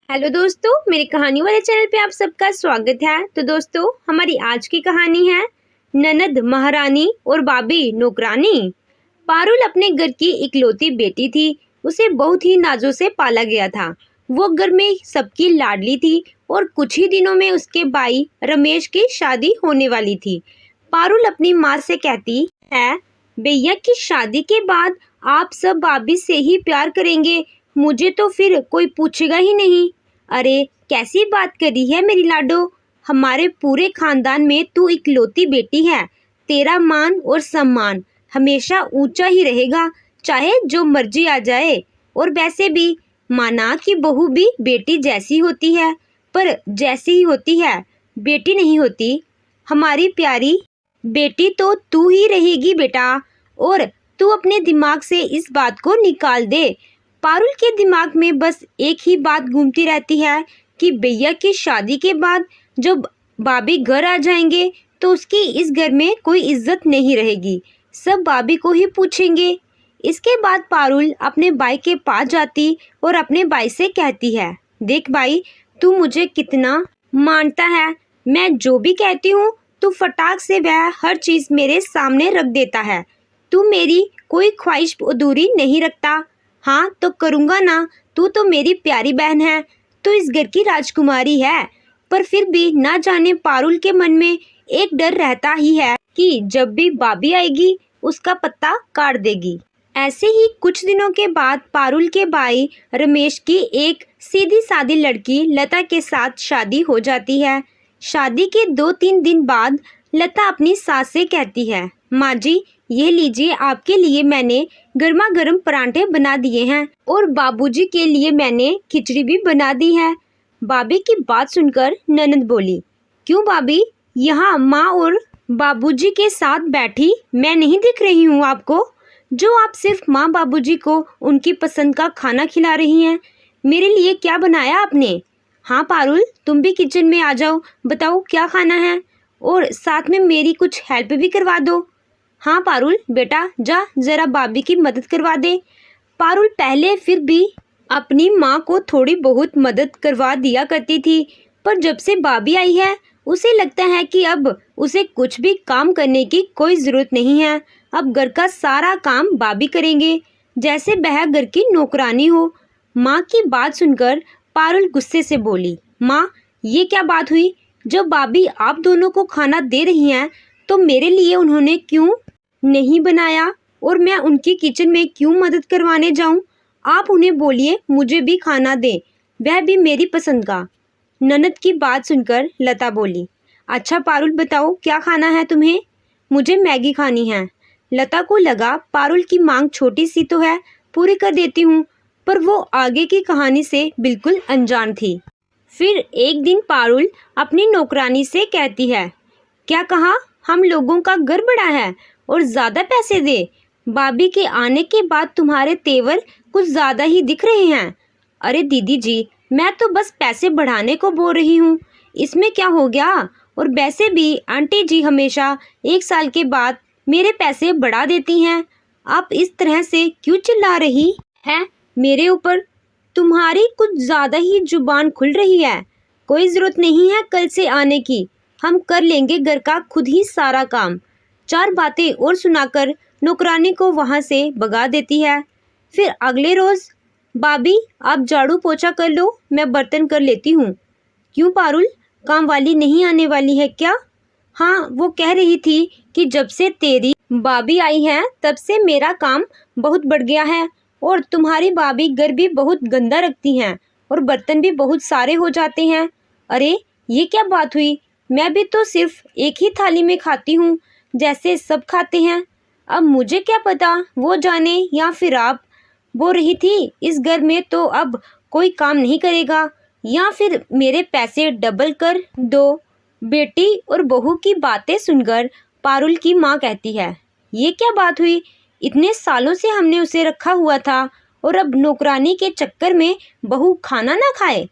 Hello दोस्तों, मेरी कहानी वाले चैनल पे आप सबका स्वागत है। तो दोस्तों, हमारी आज की कहानी है ननद महारानी और भाभी नौकरानी। पारुल अपने घर की इकलौती बेटी थी। उसे बहुत ही नाजों से पाला गया था। वो घर में सबकी लाडली थी और कुछ ही दिनों में उसके भाई रमेश की शादी होने वाली थी। पारुल अपनी माँ से कहती है, भैया की शादी के बाद आप सब भाभी से ही प्यार करेंगे, मुझे तो फिर कोई पूछेगा ही नहीं। अरे कैसी बात करी है मेरी लाडो, हमारे पूरे खानदान में तू इकलौती बेटी है। तेरा मान और सम्मान हमेशा ऊंचा ही रहेगा, चाहे जो मर्जी आ जाए। और वैसे भी माना कि बहू भी बेटी जैसी होती है, पर जैसी ही होती है, बेटी नहीं होती। हमारी प्यारी बेटी तो तू ही रहेगी बेटा, और तू अपने दिमाग से इस बात को निकाल दे। पारुल के दिमाग में बस एक ही बात घूमती रहती है कि भैया की शादी के बाद जब भाभी घर आ जाएंगे तो उसकी इस घर में कोई इज्जत नहीं रहेगी, सब भाभी को ही पूछेंगे। इसके बाद पारुल अपने भाई के पास जाती और अपने भाई से कहती है, देख भाई, तू मुझे कितना मानता है। मैं जो भी कहती हूँ तू फटाक से वह हर चीज़ मेरे सामने रख देता है। तू मेरी कोई ख्वाहिश अधूरी नहीं रखता। हाँ तो करूँगा ना, तू तो मेरी प्यारी बहन है, तू इस घर की राजकुमारी है। पर फिर भी ना जाने पारुल के मन में एक डर रहता ही है कि जब भी भाभी आएगी उसका पत्ता काट देगी। ऐसे ही कुछ दिनों के बाद पारुल के भाई रमेश की एक सीधी सादी लड़की लता के साथ शादी हो जाती है। शादी के 2-3 दिन बाद लता अपनी सास से कहती है, माँ जी, ये लीजिए, आपके लिए मैंने गर्मा गर्म परांठे बना दिए हैं और बाबूजी के लिए मैंने खिचड़ी भी बना दी है। भाभी की बात सुनकर ननद बोली, क्यों भाभी, यहाँ माँ और बाबूजी के साथ बैठी मैं नहीं दिख रही हूँ आपको, जो आप सिर्फ माँ बाबूजी को उनकी पसंद का खाना खिला रही हैं। मेरे लिए क्या बनाया आपने? हाँ पारुल, तुम भी किचन में आ जाओ, बताओ क्या खाना है, और साथ में मेरी कुछ हेल्प भी करवा दो। हाँ पारुल बेटा, जा जरा भाभी की मदद करवा दे। पारुल पहले फिर भी अपनी माँ को थोड़ी बहुत मदद करवा दिया करती थी, पर जब से भाभी आई है उसे लगता है कि अब उसे कुछ भी काम करने की कोई ज़रूरत नहीं है। अब घर का सारा काम भाभी करेंगे, जैसे वह घर की नौकरानी हो। माँ की बात सुनकर पारुल गुस्से से बोली, माँ, ये क्या बात हुई? जब भाभी आप दोनों को खाना दे रही हैं तो मेरे लिए उन्होंने क्यों नहीं बनाया, और मैं उनकी किचन में क्यों मदद करवाने जाऊं? आप उन्हें बोलिए मुझे भी खाना दें, वह भी मेरी पसंद का। ननद की बात सुनकर लता बोली, अच्छा पारुल बताओ क्या खाना है तुम्हें? मुझे मैगी खानी है। लता को लगा पारुल की मांग छोटी सी तो है, पूरी कर देती हूँ, पर वो आगे की कहानी से बिल्कुल अनजान थी। फिर एक दिन पारुल अपनी नौकरानी से कहती है, क्या कहा? हम लोगों का घर बड़ा है और ज़्यादा पैसे दे। भाभी के आने के बाद तुम्हारे तेवर कुछ ज़्यादा ही दिख रहे हैं। अरे दीदी जी, मैं तो बस पैसे बढ़ाने को बोल रही हूँ, इसमें क्या हो गया? और वैसे भी आंटी जी हमेशा 1 साल के बाद मेरे पैसे बढ़ा देती हैं। आप इस तरह से क्यों चिल्ला रही है मेरे ऊपर? तुम्हारी कुछ ज़्यादा ही जुबान खुल रही है। कोई ज़रूरत नहीं है कल से आने की, हम कर लेंगे घर का खुद ही सारा काम। 4 बातें और सुनाकर नौकरानी को वहाँ से भगा देती है। फिर अगले रोज़, भाभी आप झाड़ू पोछा कर लो, मैं बर्तन कर लेती हूँ। क्यों पारुल, काम वाली नहीं आने वाली है क्या? हाँ, वो कह रही थी कि जब से तेरी भाभी आई है तब से मेरा काम बहुत बढ़ गया है, और तुम्हारी भाभी घर भी बहुत गंदा रखती हैं और बर्तन भी बहुत सारे हो जाते हैं। अरे ये क्या बात हुई, मैं भी तो सिर्फ एक ही थाली में खाती हूँ जैसे सब खाते हैं। अब मुझे क्या पता, वो जाने या फिर आप। बोल रही थी इस घर में तो अब कोई काम नहीं करेगा, या फिर मेरे पैसे डबल कर दो। बेटी और बहू की बातें सुनकर पारुल की माँ कहती है, ये क्या बात हुई? इतने सालों से हमने उसे रखा हुआ था और अब नौकरानी के चक्कर में बहू खाना ना खाए।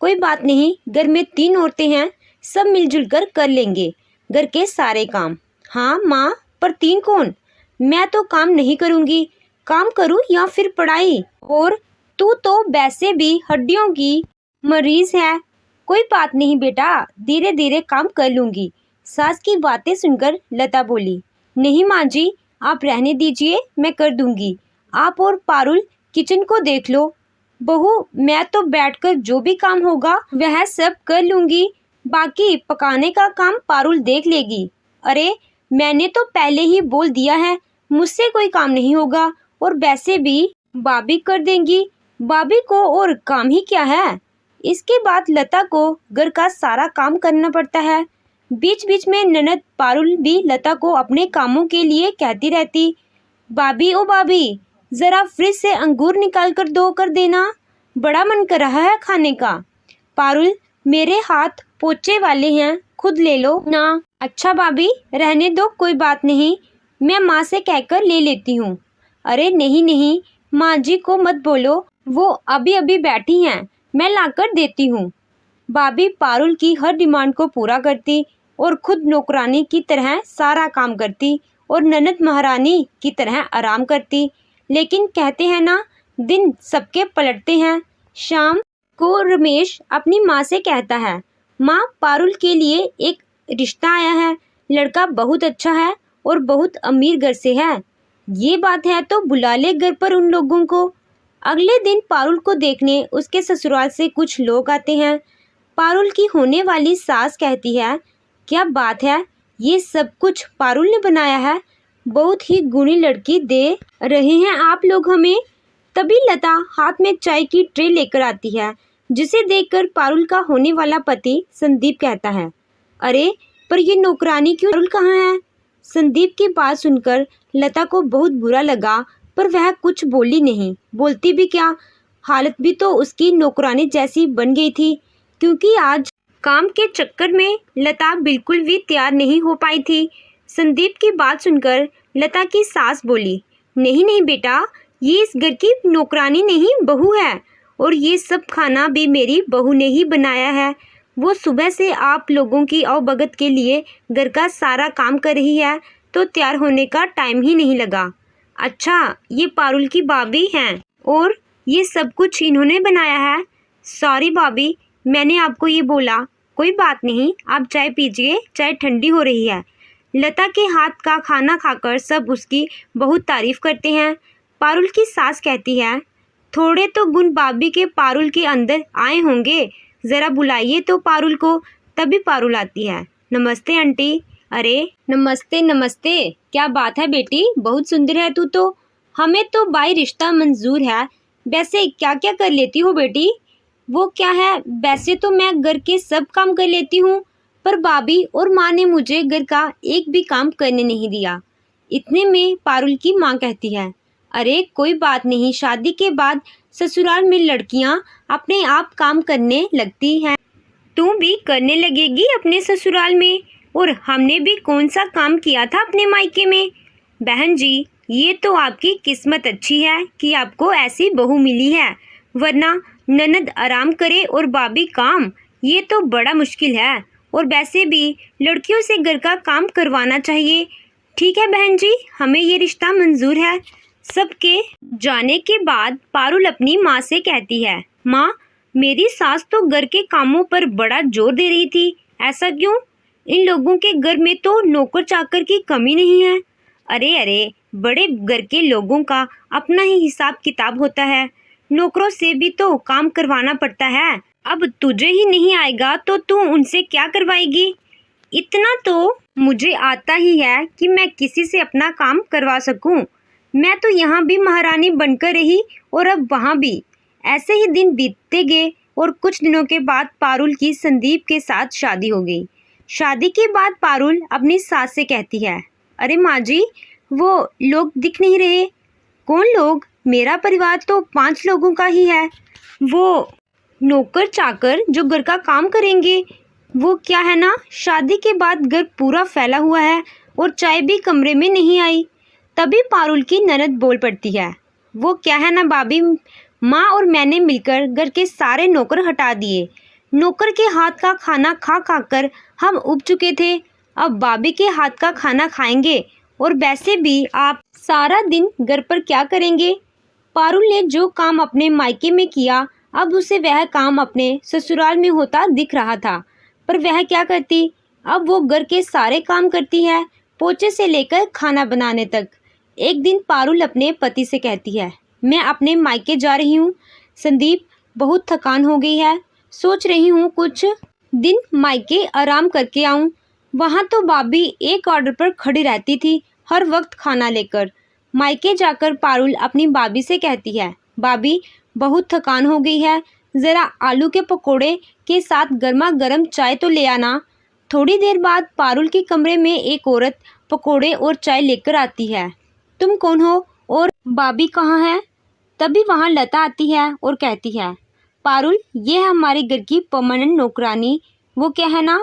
कोई बात नहीं, घर में 3 औरतें हैं, सब मिलजुल कर लेंगे घर के सारे काम। हाँ माँ, पर 3 कौन? मैं तो काम नहीं करूँगी, काम करूँ या फिर पढ़ाई? और तू तो वैसे भी हड्डियों की मरीज है। कोई बात नहीं बेटा, धीरे धीरे काम कर लूंगी। सास की बातें सुनकर लता बोली, नहीं माँ जी, आप रहने दीजिए, मैं कर दूंगी। आप और पारुल किचन को देख लो। बहू, मैं तो बैठकर जो भी काम होगा वह सब कर लूंगी, बाकी पकाने का काम पारुल देख लेगी। अरे, मैंने तो पहले ही बोल दिया है, मुझसे कोई काम नहीं होगा, और वैसे भी भाभी कर देंगी। भाभी को और काम ही क्या है। इसके बाद लता को घर का सारा काम करना पड़ता है। बीच बीच में ननद पारुल भी लता को अपने कामों के लिए कहती रहती, भाभी ओ भाभी, जरा फ्रिज से अंगूर निकाल कर दो कर देना, बड़ा मन कर रहा है खाने का। पारुल, मेरे हाथ पोछे वाले हैं, खुद ले लो ना। अच्छा भाभी, रहने दो, कोई बात नहीं, मैं माँ से कहकर ले लेती हूँ। अरे नहीं नहीं, माँ जी को मत बोलो, वो अभी अभी बैठी हैं, मैं लाकर देती हूँ। भाभी पारुल की हर डिमांड को पूरा करती और खुद नौकरानी की तरह सारा काम करती और ननद महारानी की तरह आराम करती। लेकिन कहते हैं ना, दिन सबके पलटते हैं। शाम को रमेश अपनी माँ से कहता है, माँ, पारुल के लिए एक रिश्ता आया है, लड़का बहुत अच्छा है और बहुत अमीर घर से है। ये बात है तो बुला ले घर पर उन लोगों को। अगले दिन पारुल को देखने उसके ससुराल से कुछ लोग आते हैं। पारुल की होने वाली सास कहती है, क्या बात है, ये सब कुछ पारुल ने बनाया है, बहुत ही गुणी लड़की दे रहे हैं आप लोग हमें। तभी लता हाथ में चाय की ट्रे लेकर आती है, जिसे देखकर पारुल का होने वाला पति संदीप कहता है, अरे पर ये नौकरानी क्यों, पारुल कहाँ है। संदीप की बात सुनकर लता को बहुत बुरा लगा, पर वह कुछ बोली नहीं। बोलती भी क्या, हालत भी तो उसकी नौकरानी जैसी बन गई थी, क्योंकि आज काम के चक्कर में लता बिल्कुल भी तैयार नहीं हो पाई थी। संदीप की बात सुनकर लता की सास बोली, नहीं नहीं बेटा, ये इस घर की नौकरानी नहीं, बहू है, और ये सब खाना भी मेरी बहू ने ही बनाया है। वो सुबह से आप लोगों की अवभगत के लिए घर का सारा काम कर रही है, तो तैयार होने का टाइम ही नहीं लगा। अच्छा, ये पारुल की भाभी हैं और ये सब कुछ इन्होंने बनाया है। सॉरी भाभी, मैंने आपको ये बोला। कोई बात नहीं, आप चाय पीजिए, चाय ठंडी हो रही है। लता के हाथ का खाना खाकर सब उसकी बहुत तारीफ करते हैं। पारुल की सास कहती है, थोड़े तो गुण भाभी के पारुल के अंदर आए होंगे, ज़रा बुलाइए तो पारुल को। तभी पारुल आती है, नमस्ते आंटी। अरे नमस्ते नमस्ते, क्या बात है बेटी, बहुत सुंदर है तू तो। हमें तो बाई रिश्ता मंजूर है। वैसे क्या क्या कर लेती हो बेटी। वो क्या है, वैसे तो मैं घर के सब काम कर लेती हूँ, पर भाभी और माँ ने मुझे घर का एक भी काम करने नहीं दिया। इतने में पारुल की माँ कहती है, अरे कोई बात नहीं, शादी के बाद ससुराल में लड़कियाँ अपने आप काम करने लगती हैं, तू भी करने लगेगी अपने ससुराल में। और हमने भी कौन सा काम किया था अपने मायके में। बहन जी, ये तो आपकी किस्मत अच्छी है कि आपको ऐसी बहू मिली है, वरना ननद आराम करे और भाभी काम, ये तो बड़ा मुश्किल है। और वैसे भी लड़कियों से घर का काम करवाना चाहिए। ठीक है बहन जी, हमें ये रिश्ता मंजूर है। सबके जाने के बाद पारुल अपनी माँ से कहती है, माँ, मेरी सास तो घर के कामों पर बड़ा जोर दे रही थी, ऐसा क्यों। इन लोगों के घर में तो नौकर चाकर की कमी नहीं है। अरे अरे, बड़े घर के लोगों का अपना ही हिसाब किताब होता है, नौकरों से भी तो काम करवाना पड़ता है। अब तुझे ही नहीं आएगा तो तू उनसे क्या करवाएगी। इतना तो मुझे आता ही है कि मैं किसी से अपना काम करवा सकूं। मैं तो यहाँ भी महारानी बनकर रही और अब वहाँ भी। ऐसे ही दिन बीतते गए और कुछ दिनों के बाद पारुल की संदीप के साथ शादी हो गई। शादी के बाद पारुल अपनी सास से कहती है, अरे माँ जी, वो लोग दिख नहीं रहे। कौन लोग, मेरा परिवार तो 5 लोगों का ही है। वो नौकर चाकर जो घर का काम करेंगे। वो क्या है ना, शादी के बाद घर पूरा फैला हुआ है और चाय भी कमरे में नहीं आई। तभी पारुल की ननद बोल पड़ती है, वो क्या है ना भाभी, माँ और मैंने मिलकर घर के सारे नौकर हटा दिए। नौकर के हाथ का खाना खा खा कर हम उब चुके थे, अब भाभी के हाथ का खाना खाएंगे। और वैसे भी आप सारा दिन घर पर क्या करेंगे। पारुल ने जो काम अपने मायके में किया अब उसे वह काम अपने ससुराल में होता दिख रहा था, पर वह क्या करती। अब वो घर के सारे काम करती है, पोछे से लेकर खाना बनाने तक। एक दिन पारुल अपने पति से कहती है, मैं अपने मायके जा रही हूँ संदीप, बहुत थकान हो गई है, सोच रही हूँ कुछ दिन मायके आराम करके आऊँ। वहाँ तो भाभी एक ऑर्डर पर खड़ी रहती थी, हर वक्त खाना लेकर। मायके जाकर पारुल अपनी भाभी से कहती है, भाभी बहुत थकान हो गई है, ज़रा आलू के पकोड़े के साथ गर्मा गर्म चाय तो ले आना। थोड़ी देर बाद पारुल के कमरे में एक औरत पकोड़े और चाय लेकर आती है। तुम कौन हो और भाभी कहाँ है? तभी वहाँ लता आती है और कहती है, पारुल ये है हमारे घर की परमानेंट नौकरानी। वो क्या है ना,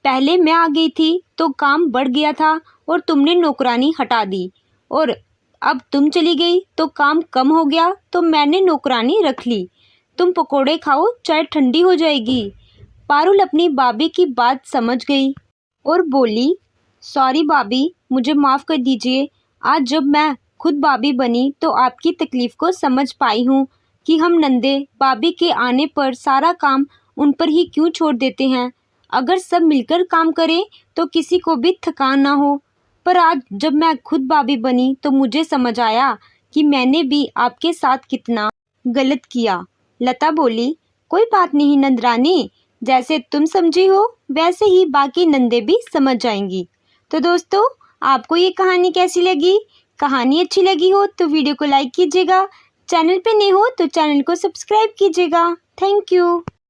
पहले मैं आ गई थी तो काम बढ़ गया था और तुमने नौकरानी हटा दी, और अब तुम चली गई तो काम कम हो गया तो मैंने नौकरानी रख ली। तुम पकोड़े खाओ, चाय ठंडी हो जाएगी। पारुल अपनी भाभी की बात समझ गई और बोली, सॉरी भाभी, मुझे माफ़ कर दीजिए। आज जब मैं खुद भाभी बनी तो आपकी तकलीफ़ को समझ पाई हूँ कि हम नंदे भाभी के आने पर सारा काम उन पर ही क्यों छोड़ देते हैं। अगर सब मिलकर काम करें तो किसी को भी थकान ना हो। पर आज जब मैं खुद भाभी बनी तो मुझे समझ आया कि मैंने भी आपके साथ कितना गलत किया। लता बोली, कोई बात नहीं नंदरानी, जैसे तुम समझी हो वैसे ही बाकी नंदे भी समझ जाएंगी। तो दोस्तों, आपको ये कहानी कैसी लगी? कहानी अच्छी लगी हो तो वीडियो को लाइक कीजिएगा, चैनल पे नए हो तो चैनल को सब्सक्राइब कीजिएगा। Thank you.